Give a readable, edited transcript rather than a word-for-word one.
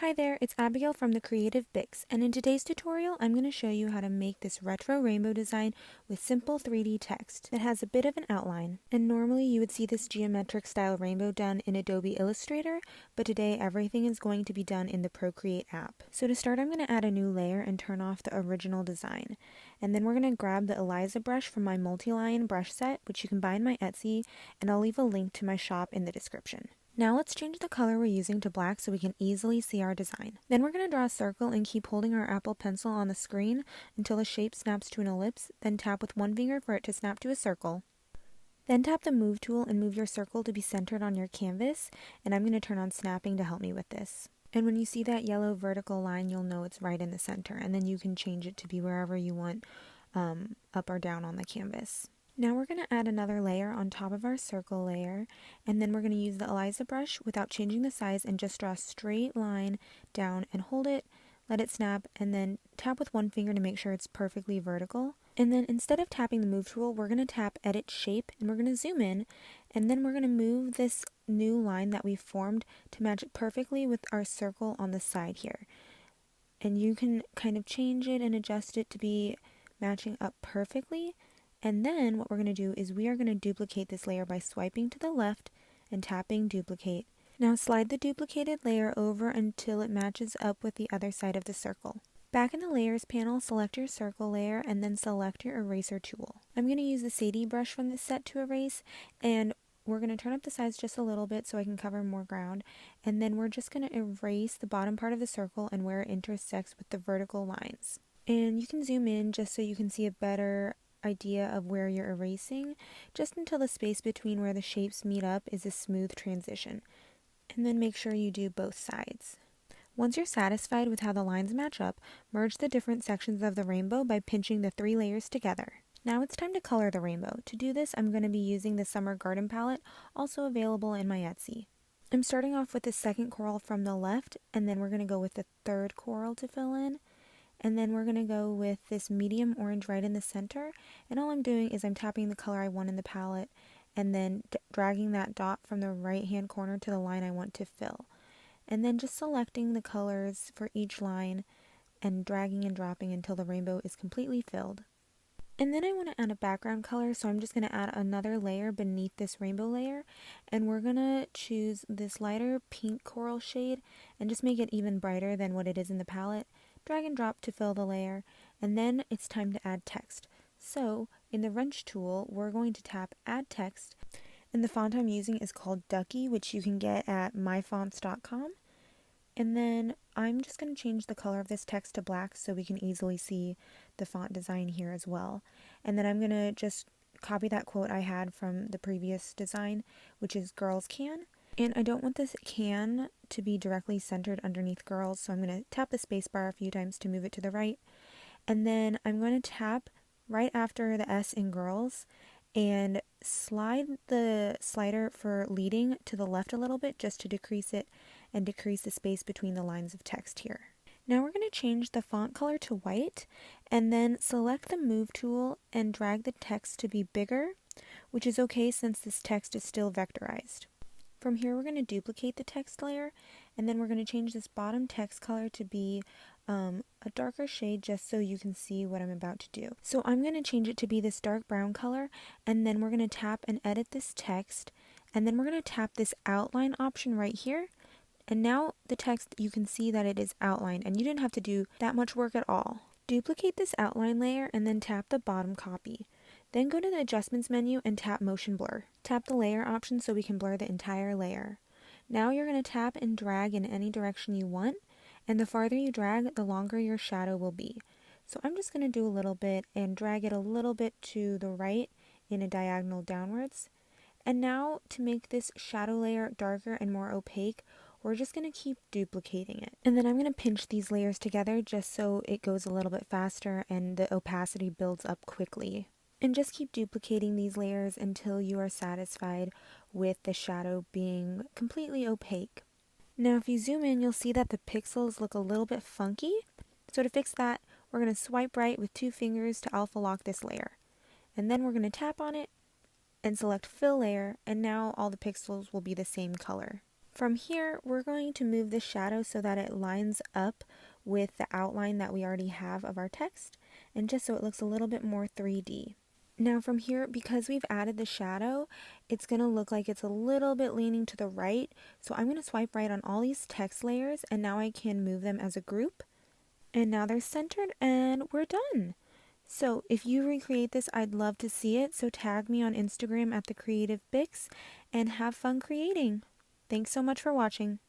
Hi there, it's Abigail from the Creative Bix, and in today's tutorial I'm going to show you how to make this retro rainbow design with simple 3D text that has a bit of an outline. And normally you would see this geometric style rainbow done in Adobe Illustrator, but today everything is going to be done in the Procreate app. So to start, I'm going to add a new layer and turn off the original design. And then we're going to grab the Eliza brush from my multi-line brush set, which you can buy in my Etsy, and I'll leave a link to my shop in the description. Now let's change the color we're using to black so we can easily see our design. Then we're going to draw a circle and keep holding our Apple Pencil on the screen until the shape snaps to an ellipse, then tap with one finger for it to snap to a circle. Then tap the Move tool and move your circle to be centered on your canvas, and I'm going to turn on snapping to help me with this. And when you see that yellow vertical line, you'll know it's right in the center, and then you can change it to be wherever you want, up or down on the canvas. Now we're going to add another layer on top of our circle layer, and then we're going to use the Eliza brush without changing the size and just draw a straight line down and hold it, let it snap, and then tap with one finger to make sure it's perfectly vertical. And then instead of tapping the Move tool, we're going to tap Edit Shape, and we're going to zoom in, and then we're going to move this new line that we formed to match it perfectly with our circle on the side here. And you can kind of change it and adjust it to be matching up perfectly. And then what we're going to do is we are going to duplicate this layer by swiping to the left and tapping Duplicate. Now slide the duplicated layer over until it matches up with the other side of the circle. Back in the Layers panel, select your circle layer and then select your eraser tool. I'm going to use the Sadie brush from this set to erase, and we're going to turn up the size just a little bit so I can cover more ground, and then we're just going to erase the bottom part of the circle and where it intersects with the vertical lines. And you can zoom in just so you can see a better idea of where you're erasing, just until the space between where the shapes meet up is a smooth transition. And then make sure you do both sides. Once you're satisfied with how the lines match up, merge the different sections of the rainbow by pinching the 3 layers together. Now it's time to color the rainbow. To do this, I'm going to be using the Summer Garden palette, also available in my Etsy. I'm starting off with the second coral from the left, and then we're going to go with the third coral to fill in. And then we're going to go with this medium orange right in the center, and all I'm doing is I'm tapping the color I want in the palette and then dragging that dot from the right hand corner to the line I want to fill. And then just selecting the colors for each line and dragging and dropping until the rainbow is completely filled. And then I want to add a background color, so I'm just going to add another layer beneath this rainbow layer, and we're going to choose this lighter pink coral shade and just make it even brighter than what it is in the palette. Drag and drop to fill the layer, and then it's time to add text. So in the wrench tool, we're going to tap Add Text, and the font I'm using is called Ducky, which you can get at myfonts.com. And then I'm just going to change the color of this text to black so we can easily see the font design here as well. And then I'm going to just copy that quote I had from the previous design, which is "Girls Can." And I don't want this can to be directly centered underneath girls, so I'm going to tap the spacebar a few times to move it to the right. And then I'm going to tap right after the S in girls and slide the slider for leading to the left a little bit just to decrease it and decrease the space between the lines of text here. Now we're going to change the font color to white, and then select the Move tool and drag the text to be bigger, which is okay since this text is still vectorized. From here we're going to duplicate the text layer, and then we're going to change this bottom text color to be a darker shade just so you can see what I'm about to do. So I'm going to change it to be this dark brown color, and then we're going to tap and edit this text, and then we're going to tap this outline option right here. And now the text, you can see that it is outlined, and you didn't have to do that much work at all. Duplicate this outline layer and then tap the bottom copy. Then go to the Adjustments menu and tap Motion Blur. Tap the Layer option so we can blur the entire layer. Now you're going to tap and drag in any direction you want, and the farther you drag, the longer your shadow will be. So I'm just going to do a little bit and drag it a little bit to the right in a diagonal downwards. And now to make this shadow layer darker and more opaque, we're just going to keep duplicating it. And then I'm going to pinch these layers together just so it goes a little bit faster and the opacity builds up quickly. And just keep duplicating these layers until you are satisfied with the shadow being completely opaque. Now if you zoom in, you'll see that the pixels look a little bit funky. So to fix that, we're going to swipe right with 2 fingers to alpha lock this layer. And then we're going to tap on it and select Fill Layer, and now all the pixels will be the same color. From here, we're going to move the shadow so that it lines up with the outline that we already have of our text, and just so it looks a little bit more 3D. Now from here, because we've added the shadow, it's going to look like it's a little bit leaning to the right, so I'm going to swipe right on all these text layers, and now I can move them as a group. And now they're centered, and we're done! So if you recreate this, I'd love to see it, so tag me on Instagram at The Creative Bix, and have fun creating! Thanks so much for watching.